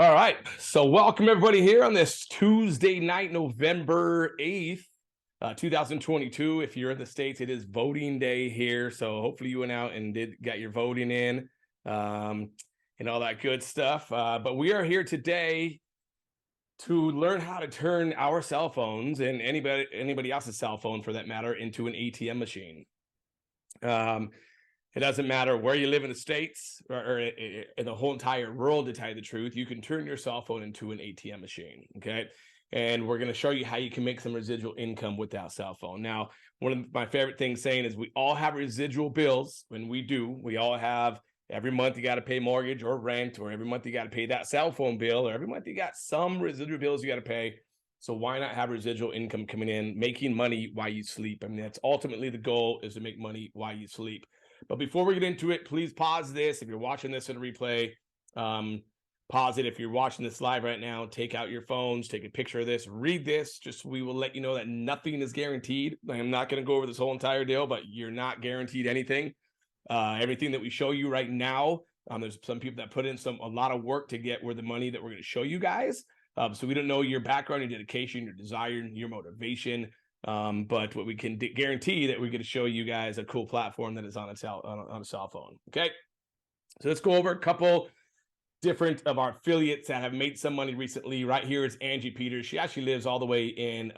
All right. So welcome everybody here on this Tuesday night, November 8th, 2022. If you're in the States, it is voting day here. So hopefully you went out and got your voting in and all that good stuff. But we are here today to learn how to turn our cell phones and anybody else's cell phone for that matter into an ATM machine. It doesn't matter where you live in the States or in the whole entire world, to tell you the truth. You can turn your cell phone into an ATM machine, okay? And we're going to show you how you can make some residual income with that cell phone. Now, one of my favorite things saying is we all have residual bills. When we do, we all have every month you got to pay mortgage or rent, or every month you got to pay that cell phone bill, or every month you got some residual bills you got to pay. So why not have residual income coming in, making money while you sleep? I mean, that's ultimately the goal, is to make money while you sleep. But before we get into it, please pause this. If you're watching this in a replay, pause it. If you're watching this live right now, take out your phones, take a picture of this, read this. Just we will let you know that nothing is guaranteed. I'm not going to go over this whole entire deal, but you're not guaranteed anything. Everything that we show you right now, there's some people that put in a lot of work to get where the money that we're going to show you guys. So we don't know your background, your dedication, your desire, your motivation. But what we can guarantee that we're going to show you guys a cool platform that is on a cell phone. Okay, so let's go over a couple different of our affiliates that have made some money recently. Right here is Angie Peters. She actually lives all the way in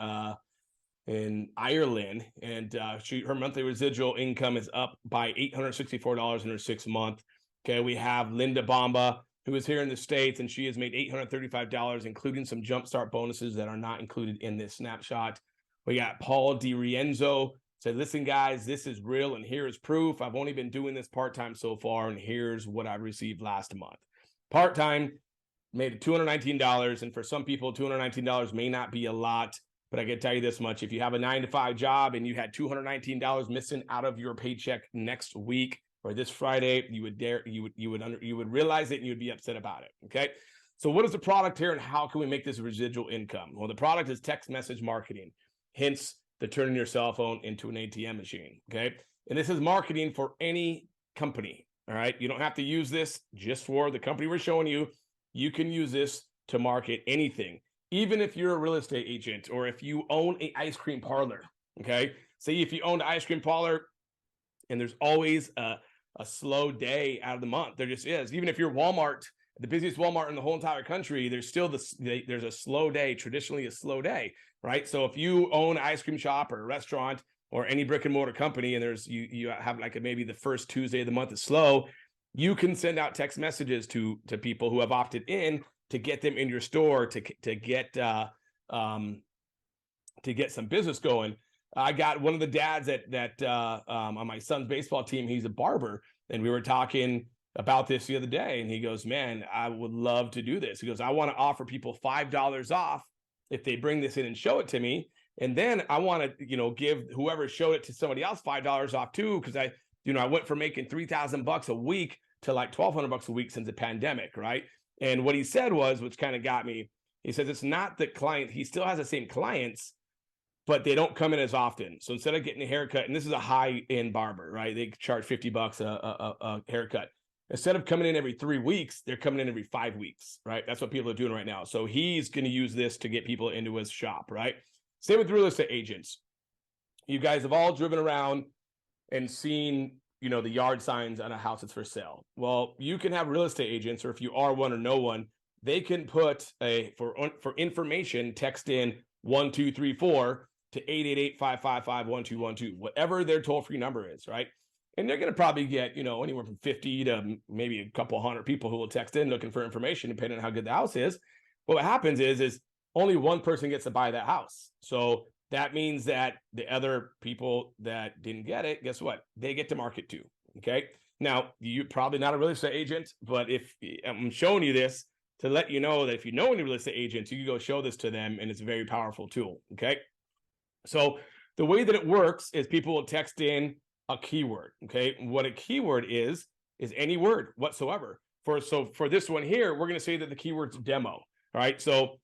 Ireland, and her monthly residual income is up by $864 in her 6th month. Okay, we have Linda Bomba, who is here in the States, and she has made $835, including some jumpstart bonuses that are not included in this snapshot. We got Paul DiRienzo said, listen, guys, this is real, and here is proof. I've only been doing this part-time so far, and here's what I received last month. Part-time, made $219, and for some people, $219 may not be a lot, but I can tell you this much. If you have a 9-to-5 job and you had $219 missing out of your paycheck next week or this Friday, you would realize it and you'd be upset about it, okay? So what is the product here, and how can we make this residual income? Well, the product is text message marketing. Hence the turning your cell phone into an ATM machine, okay? And this is marketing for any company, all right? You don't have to use this just for the company we're showing you. You can use this to market anything, even if you're a real estate agent or if you own an ice cream parlor, okay? Say if you own an ice cream parlor and there's always a slow day out of the month. There just is. Even if you're Walmart, the busiest Walmart in the whole entire country, there's still there's a slow day, traditionally a slow day, right? So if you own an ice cream shop or a restaurant or any brick and mortar company, and you have like maybe the first Tuesday of the month is slow, you can send out text messages to people who have opted in to get them in your store to get some business going. I got one of the dads on my son's baseball team. He's a barber, and we were talking about this the other day, and he goes, man, I would love to do this. He goes, I want to offer people $5 off if they bring this in and show it to me. And then I want to, give whoever showed it to somebody else $5 off too. Cause I went from making $3,000 a week to like $1,200 a week since the pandemic. Right. And what he said was, which kind of got me, he says, it's not the client. He still has the same clients, but they don't come in as often. So instead of getting a haircut, and this is a high-end barber, right? They charge $50 a haircut. Instead of coming in every 3 weeks, they're coming in every 5 weeks, right? That's what people are doing right now. So he's going to use this to get people into his shop, right? Same with real estate agents. You guys have all driven around and seen, the yard signs on a house that's for sale. Well, you can have real estate agents, or if you are one or know one, they can put for information, text in 1234 to 888-555-1212, whatever their toll-free number is, right? And they're going to probably get, anywhere from 50 to maybe a couple hundred people who will text in looking for information, depending on how good the house is. But what happens is only one person gets to buy that house. So that means that the other people that didn't get it, guess what? They get to market too, okay? Now, you're probably not a real estate agent, but if I'm showing you this to let you know that if you know any real estate agents, you can go show this to them, and it's a very powerful tool, okay? So the way that it works is people will text in a keyword, okay? What a keyword is any word whatsoever. For this one here, we're going to say that the keyword's demo, all right? So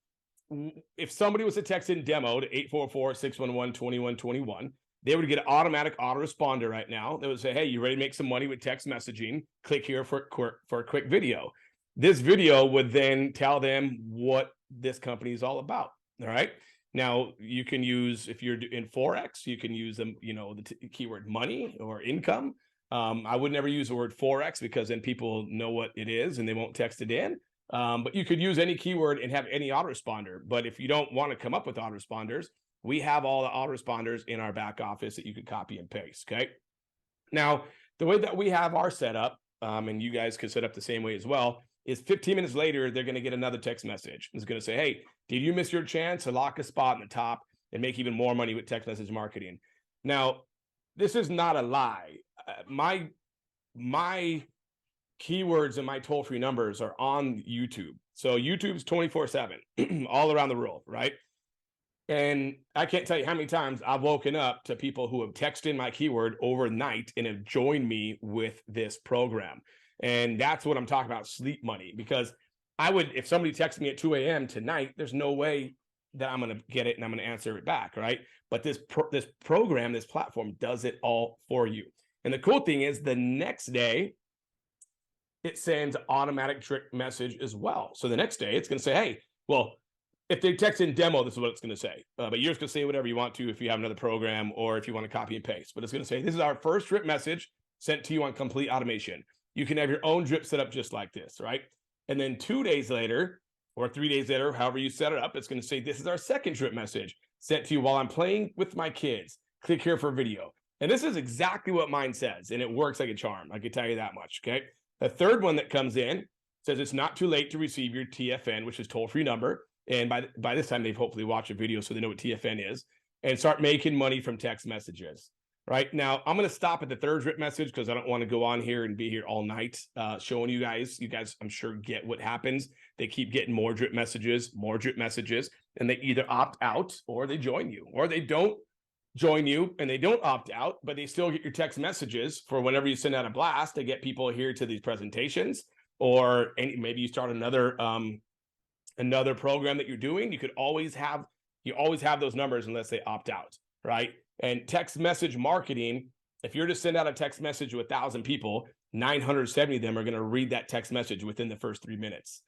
if somebody was to text in demo to 844-611-2121, they would get an automatic autoresponder right now. They would say, hey, you ready to make some money with text messaging? Click here for a quick video. This video would then tell them what this company is all about. All right. Now you can use, if you're in Forex, you can use them, you know, the keyword money or income. I would never use the word Forex because then people know what it is and they won't text it in. But you could use any keyword and have any autoresponder. But if you don't want to come up with autoresponders, we have all the autoresponders in our back office that you can copy and paste. Okay. Now, the way that we have our setup, and you guys can set up the same way as well, is 15 minutes later, they're going to get another text message. It's going to say, hey, did you miss your chance to lock a spot in the top and make even more money with text message marketing? Now, this is not a lie. My keywords and my toll-free numbers are on YouTube. So YouTube's 24/7 all around the world, right? And I can't tell you how many times I've woken up to people who have texted my keyword overnight and have joined me with this program. And that's what I'm talking about, sleep money. Because I would, if somebody texts me at 2 a.m. tonight, there's no way that I'm going to get it and I'm going to answer it back, right? But this program, this platform does it all for you. And the cool thing is the next day, it sends automatic trick message as well. So the next day, it's going to say, hey, well, if they text in demo, this is what it's going to say. But you're just going to say whatever you want to if you have another program or if you want to copy and paste. But it's going to say, this is our first drip message sent to you on complete automation. You can have your own drip set up just like this, right? And then 2 days later or 3 days later, however you set it up, it's going to say, this is our second drip message sent to you while I'm playing with my kids. Click here for video. And this is exactly what mine says. And it works like a charm. I can tell you that much, okay? The third one that comes in says it's not too late to receive your TFN, which is toll-free number. And by this time, they've hopefully watched a video so they know what TFN is, and start making money from text messages. Right now, I'm going to stop at the third drip message because I don't want to go on here and be here all night showing you guys. You guys, I'm sure, get what happens. They keep getting more drip messages, and they either opt out or they join you, or they don't join you and they don't opt out, but they still get your text messages for whenever you send out a blast to get people here to these presentations, or maybe you start another program that you're doing. You always have those numbers unless they opt out, right? And text message marketing, if you're to send out a text message to 1,000 people, 970 of them are going to read that text message within the first 3 minutes.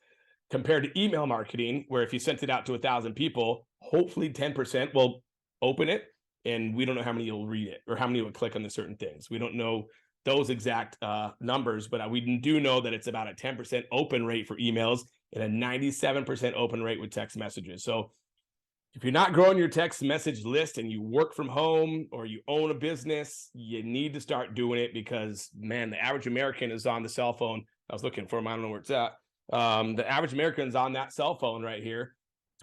Compared to email marketing, where if you sent it out to 1,000 people, hopefully 10% will open it, and we don't know how many will read it or how many will click on the certain things. We don't know those exact numbers, but we do know that it's about a 10% open rate for emails and a 97% open rate with text messages. So if you're not growing your text message list and you work from home or you own a business, you need to start doing it because, man, the average American is on the cell phone. I was looking for them. I don't know where it's at. The average American is on that cell phone right here,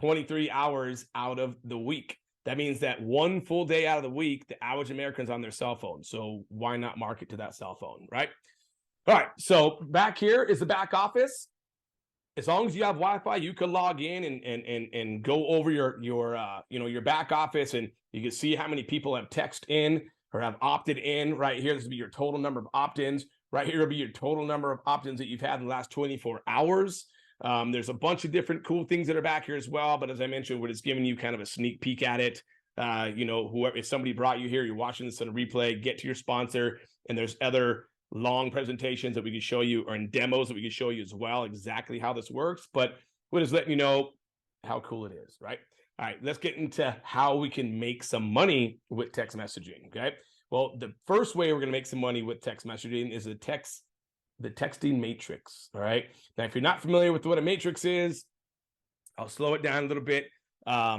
23 hours out of the week. That means that one full day out of the week, the average American's on their cell phone. So why not market to that cell phone, right? All right, so back here is the back office. As long as you have Wi-Fi, you can log in and go over your back office, and you can see how many people have texted in or have opted in. Right here, this will be your total number of opt-ins. Right here will be your total number of opt-ins that you've had in the last 24 hours. There's a bunch of different cool things that are back here as well. But as I mentioned, we're just giving you kind of a sneak peek at it. Whoever, if somebody brought you here, you're watching this on a replay, get to your sponsor, and there's other long presentations that we can show you, or in demos that we can show you as well, exactly how this works. But we're just letting you know how cool it is, right? All right, let's get into how we can make some money with text messaging, okay? Well, the first way we're going to make some money with text messaging is the texting matrix, all right? Now, if you're not familiar with what a matrix is, I'll slow it down a little bit.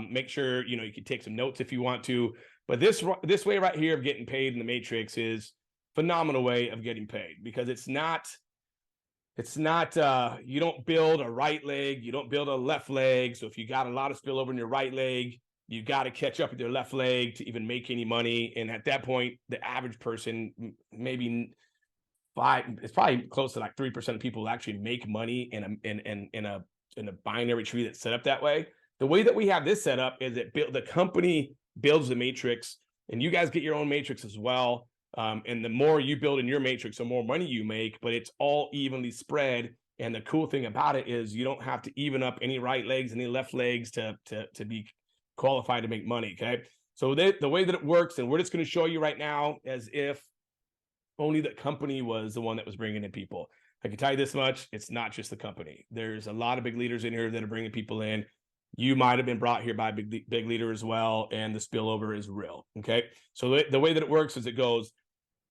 Make sure, you can take some notes if you want to. But this way right here of getting paid in the matrix is phenomenal way of getting paid, because it's not you don't build a right leg, you don't build a left leg. So if you got a lot of spillover in your right leg, you got to catch up with your left leg to even make any money. And at that point, the average person, it's probably close to like 3% of people actually make money in a binary tree that's set up that way. The way that we have this set up is that the company builds the matrix, and you guys get your own matrix as well. And the more you build in your matrix, the more money you make, but it's all evenly spread. And the cool thing about it is you don't have to even up any right legs, any left legs to be qualified to make money. Okay. So the way that it works, and we're just going to show you right now as if only the company was the one that was bringing in people. I can tell you this much, it's not just the company. There's a lot of big leaders in here that are bringing people in. You might have been brought here by a big leader as well, and the spillover is real, okay? So the way that it works is it goes,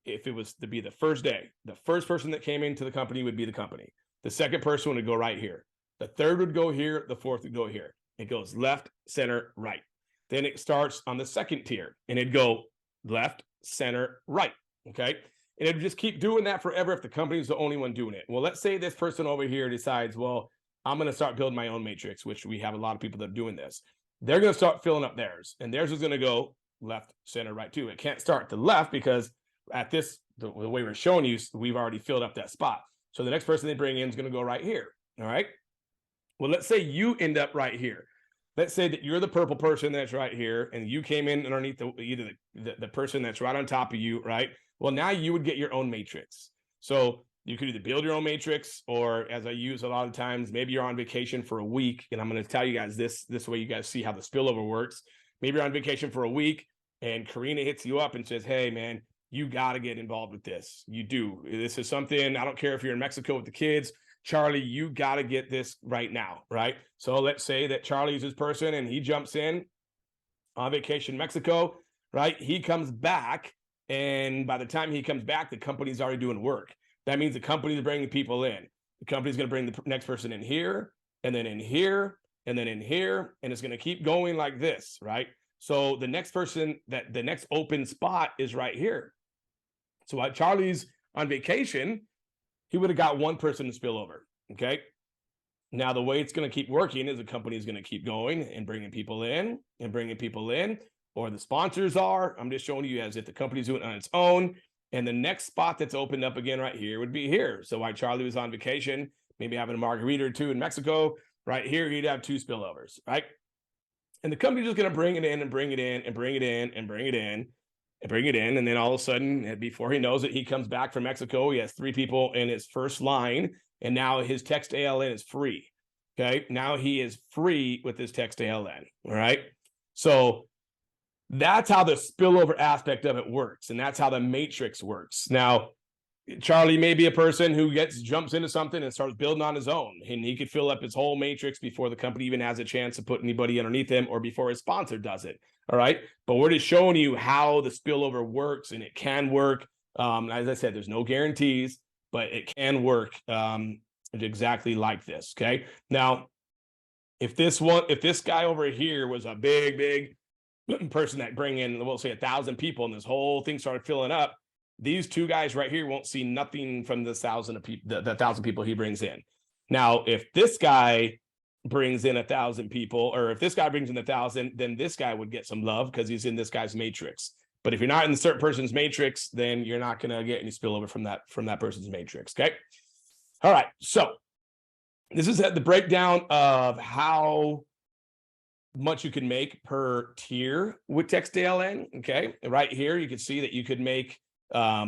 if it was to be the first day, the first person that came into the company would be the company. The second person would go right here. The third would go here. The fourth would go here. It goes left, center, right. Then it starts on the second tier, and it'd go left, center, right, okay? And it'd just keep doing that forever if the company's the only one doing it. Well, let's say this person over here decides, well, I'm going to start building my own matrix, which we have a lot of people that are doing this. They're going to start filling up theirs, and theirs is going to go left, center, right too. It can't start to left because at this, the way we're showing you, we've already filled up that spot. So the next person they bring in is going to go right here. All right. Well, let's say you end up right here. Let's say that you're the purple person that's right here, and you came in underneath either the person that's right on top of you, right? Well, now you would get your own matrix. So you could either build your own matrix, or as I use a lot of times, maybe you're on vacation for a week, and I'm going to tell you guys this way you guys see how the spillover works. Maybe you're on vacation for a week, and Karina hits you up and says, hey, man, you got to get involved with this. You do. This is something, I don't care if you're in Mexico with the kids, Charlie, you got to get this right now, right? So let's say that Charlie's his person and he jumps in on vacation in Mexico, right? He comes back, and by the time he comes back, the company's already doing work. That means the company's bringing people in. The company's going to bring the next person in here, and then in here, and then in here, and it's going to keep going like this, right? So the next person, the next open spot is right here. So while Charlie's on vacation, he would have got one person to spill over, okay? Now, the way it's going to keep working is the company is going to keep going and bringing people in and bringing people in, or the sponsors are. I'm just showing you as if the company's doing it on its own. And the next spot that's opened up again right here would be here. So while Charlie was on vacation, maybe having a margarita or two in Mexico, right here, he'd have two spillovers, right? And the company's just going to bring it in and bring it in and bring it in and bring it in and bring it in. And then all of a sudden, before he knows it, he comes back from Mexico. He has 3 people in his first line, and now his Text ALN is free. Okay. Now he is free with his Text ALN. All right. So that's how the spillover aspect of it works. And that's how the matrix works. Now, Charlie may be a person who jumps into something and starts building on his own, and he could fill up his whole matrix before the company even has a chance to put anybody underneath him, or before his sponsor does it. All right. But we're just showing you how the spillover works, and it can work. As I said, there's no guarantees, but it can work exactly like this. Okay. Now, if this guy over here was a big person that bring in, we'll say 1,000 people, and this whole thing started filling up, these 2 guys right here won't see nothing from the 1,000 people, the 1,000 people he brings in. Now, if this guy brings in 1,000 people, or if this guy brings in 1,000, then this guy would get some love because he's in this guy's matrix. But if you're not in the certain person's matrix, then you're not going to get any spillover from that person's matrix. Okay. All right. So this is the breakdown of how much you can make per tier with Text ALN. Okay. Right here, you can see that you could make how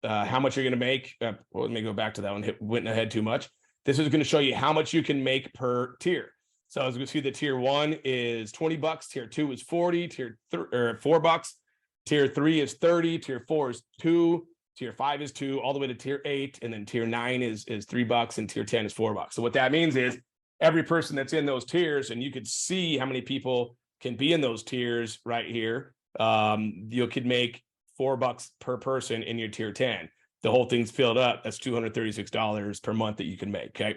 much you're going to make. Well, let me go back to that one. Went ahead too much. This is going to show you how much you can make per tier. So as you can see, the tier 1 is $20, tier 2 is 40, tier $4, tier 3 is 30, tier 4 is 2, tier 5 is 2, all the way to tier 8, and then tier 9 is $3, and tier 10 is $4. So what that means is every person that's in those tiers, and you could see how many people can be in those tiers right here. You could make $4 per person in your tier 10. The whole thing's filled up. That's $236 per month that you can make. Okay.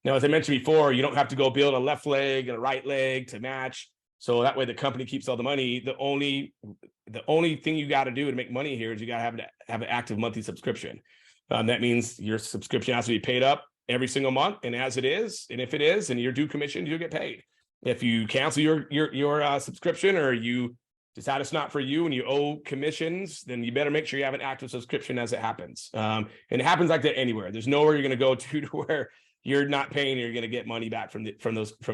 Now, as I mentioned before, you don't have to go build a left leg and a right leg to match. So that way the company keeps all the money. The only thing you got to do to make money here is you got to have an active monthly subscription. That means your subscription has to be paid up every single month. And as it is, and if it is, and you're due commission, you'll get paid. If you cancel your subscription, or you decide it's not for you and you owe commissions, then you better make sure you have an active subscription as it happens. And it happens like that anywhere. There's nowhere you're going to go to where you're not paying and you're going to get money back from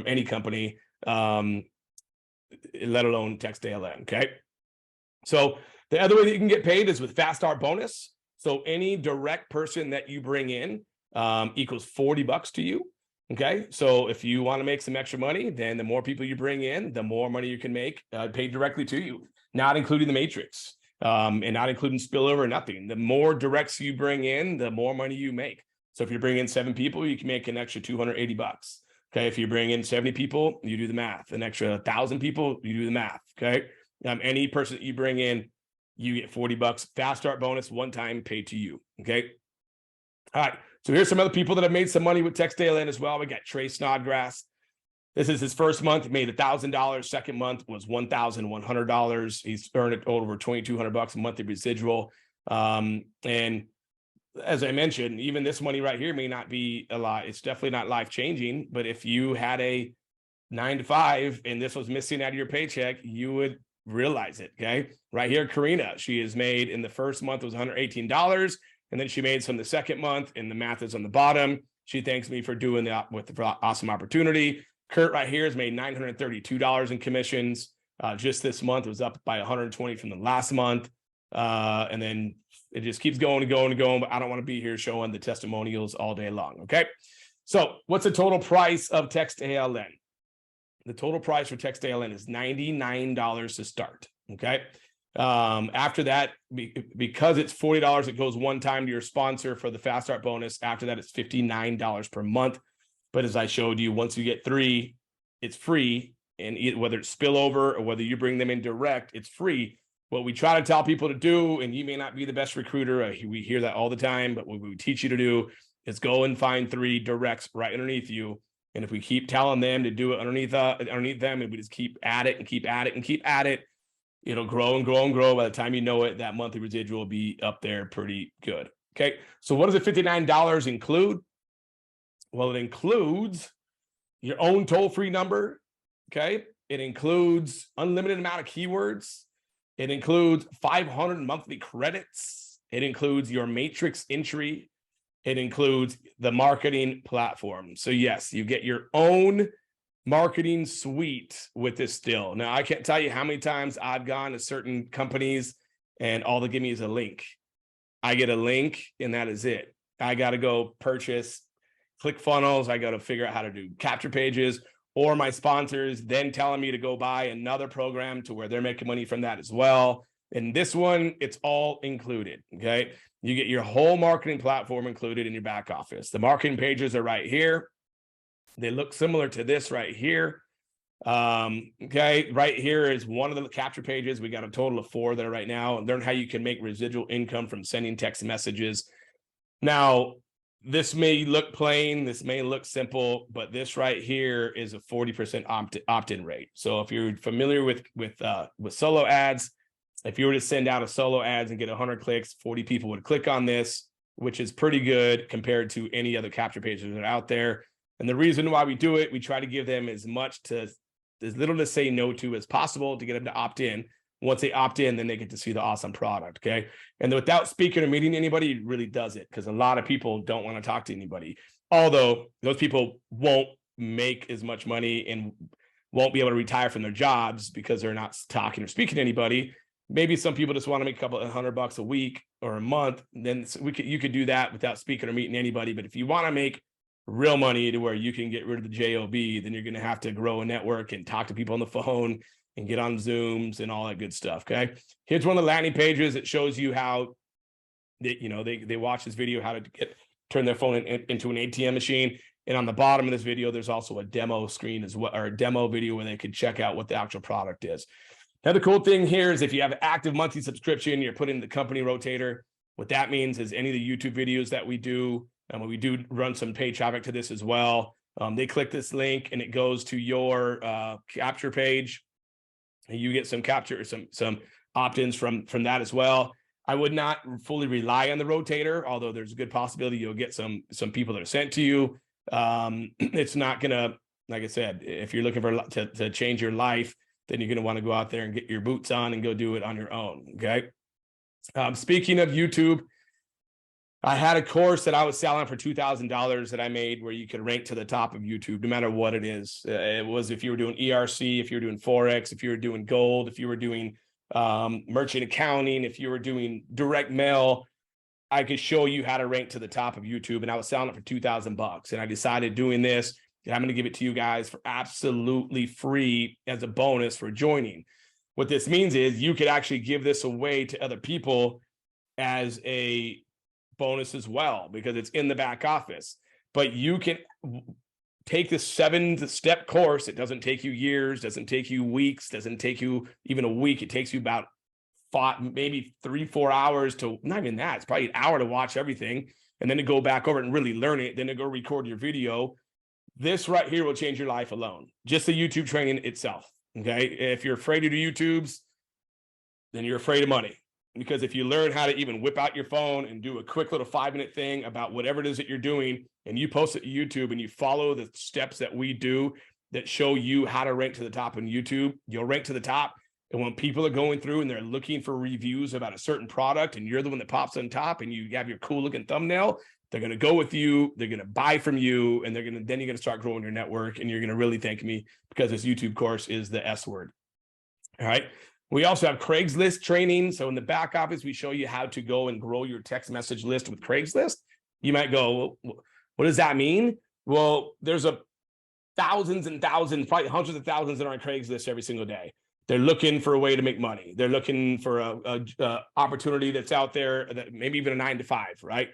any company, let alone Text ALN. Okay. So the other way that you can get paid is with Fast Start Bonus. So any direct person that you bring in equals $40 to you. Okay. So if you want to make some extra money, then the more people you bring in, the more money you can make paid directly to you, not including the matrix and not including spillover or nothing. The more directs you bring in, the more money you make. So if you bring in 7 people, you can make an extra $280. Okay. If you bring in 70 people, you do the math. An extra 1,000 people, you do the math. Okay. Any person that you bring in, you get $40. Fast start bonus, one time paid to you. Okay. All right. So here's some other people that have made some money with Text ALN as well. We got Trey Snodgrass. This is his first month. He made $1,000. Second month was $1,100. He's earned over $2,200 a monthly residual. And as I mentioned, even this money right here may not be a lot. It's definitely not life-changing. But if you had a 9 to 5 and this was missing out of your paycheck, you would realize it. Okay. Right here, Karina, she has made in the first month was $118. And then she made some the second month, and the math is on the bottom. She thanks me for doing that with the awesome opportunity. Kurt right here has made $932 in commissions. Just this month, it was up by 120 from the last month. And then it just keeps going and going and going, but I don't want to be here showing the testimonials all day long. Okay. So what's the total price of Text ALN? The total price for Text ALN is $99 to start. Okay. After that, because it's $40, it goes one time to your sponsor for the fast start bonus. After that, it's $59 per month. But as I showed you, once you get 3, it's free. And whether it's spillover or whether you bring them in direct, it's free. What we try to tell people to do, and you may not be the best recruiter, we hear that all the time, but what we teach you to do is go and find 3 directs right underneath you. And if we keep telling them to do it underneath them, and we just keep at it and keep at it and keep at it, it'll grow and grow and grow. By the time you know it, that monthly residual will be up there pretty good. Okay. So what does the $59 include? Well, it includes your own toll-free number. Okay. It includes unlimited amount of keywords. It includes 500 monthly credits. It includes your matrix entry. It includes the marketing platform. So yes, you get your own marketing suite with this still. Now, I can't tell you how many times I've gone to certain companies and all they give me is a link. I get a link and that is it. I got to go purchase ClickFunnels. I got to figure out how to do capture pages, or my sponsors then telling me to go buy another program to where they're making money from that as well. And this one, it's all included. Okay. You get your whole marketing platform included in your back office. The marketing pages are right here. They look similar to this right here. Okay, right here is one of the capture pages. We got a total of 4 there right now. Learn how you can make residual income from sending text messages. Now, this may look plain, this may look simple, but this right here is a 40% opt-in rate. So if you're familiar with solo ads, if you were to send out a solo ads and get 100 clicks, 40 people would click on this, which is pretty good compared to any other capture pages that are out there. And the reason why we do it, we try to give them as little to say no to as possible to get them to opt in. Once they opt in, then they get to see the awesome product. Okay. And without speaking or meeting anybody, it really does it, because a lot of people don't want to talk to anybody. Although those people won't make as much money and won't be able to retire from their jobs because they're not talking or speaking to anybody. Maybe some people just want to make a couple of $100 a week or a month. Then you could do that without speaking or meeting anybody. But if you want to make real money to where you can get rid of the job, then you're going to have to grow a network and talk to people on the phone and get on Zooms and all that good stuff. Okay. Here's one of the landing pages that shows you how they watch this video, how to turn their phone into an ATM machine. And on the bottom of this video, there's also a demo screen as well, or a demo video where they could check out what the actual product is. Now, the cool thing here is if you have an active monthly subscription, you're putting the company Rotator. What that means is any of the YouTube videos that we do, and we do run some paid traffic to this as well. They click this link and it goes to your capture page. And you get some capture, some opt-ins from that as well. I would not fully rely on the Rotator, although there's a good possibility you'll get some people that are sent to you. It's not gonna, like I said, if you're looking for to change your life, then you're gonna want to go out there and get your boots on and go do it on your own. Okay. Speaking of YouTube, I had a course that I was selling for $2,000 that I made where you could rank to the top of YouTube, no matter what it is. It was if you were doing ERC, if you were doing Forex, if you were doing gold, if you were doing merchant accounting, if you were doing direct mail, I could show you how to rank to the top of YouTube. And I was selling it for $2,000. And I decided doing this, and I'm going to give it to you guys for absolutely free as a bonus for joining. What this means is you could actually give this away to other people as a bonus as well because it's in the back office. But you can take this 7-step course. It doesn't take you years, doesn't take you weeks, doesn't take you even a week. It takes you about maybe 3-4 hours to, not even that, it's probably an hour to watch everything and then to go back over it and really learn it, then to go record your video. This right here will change your life alone, just the YouTube training itself. Okay, if you're afraid to do YouTubes, then you're afraid of money, because if you learn how to even whip out your phone and do a quick little 5-minute thing about whatever it is that you're doing, and you post it to YouTube and you follow the steps that we do that show you how to rank to the top on YouTube, you'll rank to the top. And when people are going through and they're looking for reviews about a certain product and you're the one that pops on top and you have your cool looking thumbnail, they're going to go with you, they're going to buy from you, and then you're going to start growing your network, and you're going to really thank me because this YouTube course is the S word. All right. We also have Craigslist training. So in the back office, we show you how to go and grow your text message list with Craigslist. You might go, well, what does that mean? Well, there's thousands and thousands, probably hundreds of thousands that are on Craigslist every single day. They're looking for a way to make money. They're looking for a opportunity that's out there, that maybe even a 9-to-5, right?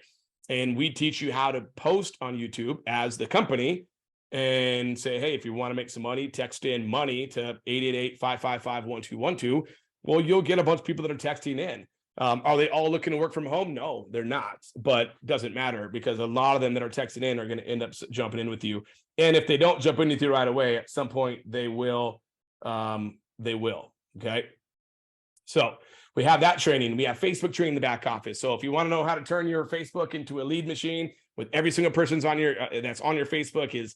And we teach you how to post on YouTube as the company and say, hey, if you want to make some money, text in money to 888-555-1212. Well, you'll get a bunch of people that are texting in. Are they all looking to work from home? No, they're not, but it doesn't matter because a lot of them that are texting in are going to end up jumping in with you. And if they don't jump in with you right away, at some point they will. Okay. So we have that training. We have Facebook training in the back office. So if you want to know how to turn your Facebook into a lead machine with every single person's on your that's on your Facebook is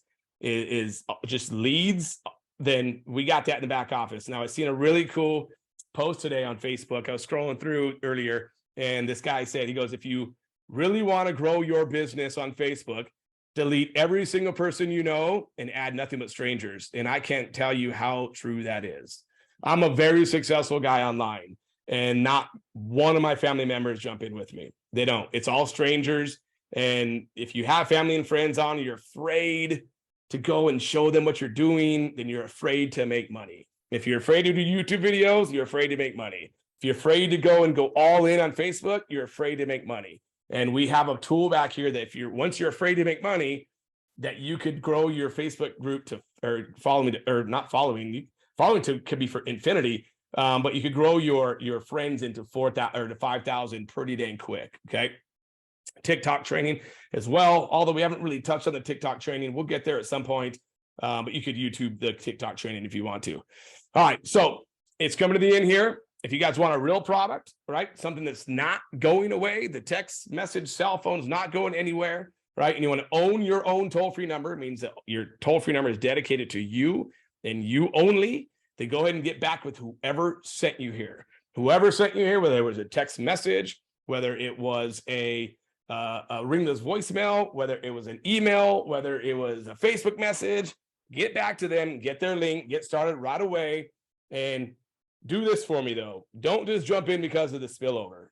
just leads, then we got that in the back office. Now, I've seen a really cool post today on Facebook. I was scrolling through earlier, and this guy said, he goes, if you really want to grow your business on Facebook, delete every single person you know and add nothing but strangers. And I can't tell you how true that is. I'm a very successful guy online, and not one of my family members jump in with me. They don't. It's all strangers. And if you have family and friends on, you're afraid to go and show them what you're doing, then you're afraid to make money. If you're afraid to do YouTube videos, you're afraid to make money. If you're afraid to go and go all in on Facebook, you're afraid to make money. And we have a tool back here that once you're afraid to make money, that you could grow your Facebook group to, or following to could be for infinity, but you could grow your friends into 4,000 or to 5,000 pretty dang quick. Okay. TikTok training as well, although we haven't really touched on the TikTok training. We'll get there at some point, but you could YouTube the TikTok training if you want to. All right, so it's coming to the end here. If you guys want a real product, right, something that's not going away, the text message cell phone's not going anywhere, right, and you want to own your own toll-free number, it means that your toll-free number is dedicated to you and you only, then go ahead and get back with whoever sent you here. Whoever sent you here, whether it was a text message, whether it was a ringless voicemail, whether it was an email, whether it was a Facebook message, get back to them, get their link, get started right away. And do this for me though. Don't just jump in because of the spillover.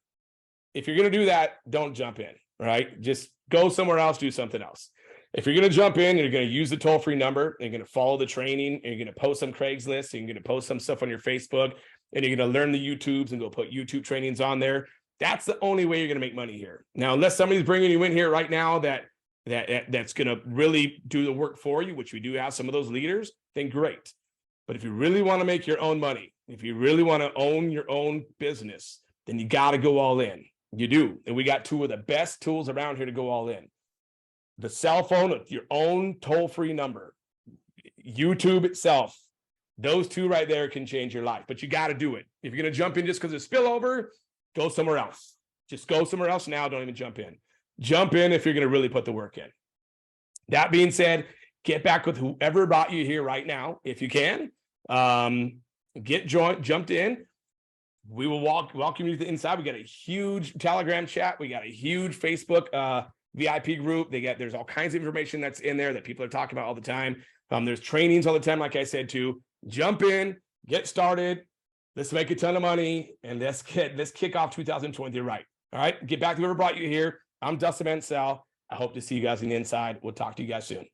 If you're going to do that, don't jump in, right? Just go somewhere else, do something else. If you're going to jump in, you're going to use the toll-free number, and you're going to follow the training, and you're going to post some Craigslist, and you're going to post some stuff on your Facebook, and you're going to learn the YouTubes and go put YouTube trainings on there. That's the only way you're going to make money here. Now, unless somebody's bringing you in here right now that's going to really do the work for you, which we do have some of those leaders, then great. But if you really want to make your own money, if you really want to own your own business, then you got to go all in. You do. And we got two of the best tools around here to go all in. The cell phone with your own toll-free number, YouTube itself, those two right there can change your life, but you got to do it. If you're going to jump in just because of spillover, go somewhere else. Just go somewhere else now. Don't even jump in. Jump in if you're going to really put the work in. That being said, get back with whoever brought you here right now, if you can. Jumped in. We will welcome you to the inside. We got a huge Telegram chat. We got a huge Facebook VIP group. There's all kinds of information that's in there that people are talking about all the time. There's trainings all the time, like I said, too. Jump in, get started. Let's make a ton of money, and let's kick off 2020 right. All right, get back to whoever brought you here. I'm Dustin Mansell. I hope to see you guys on the inside. We'll talk to you guys soon.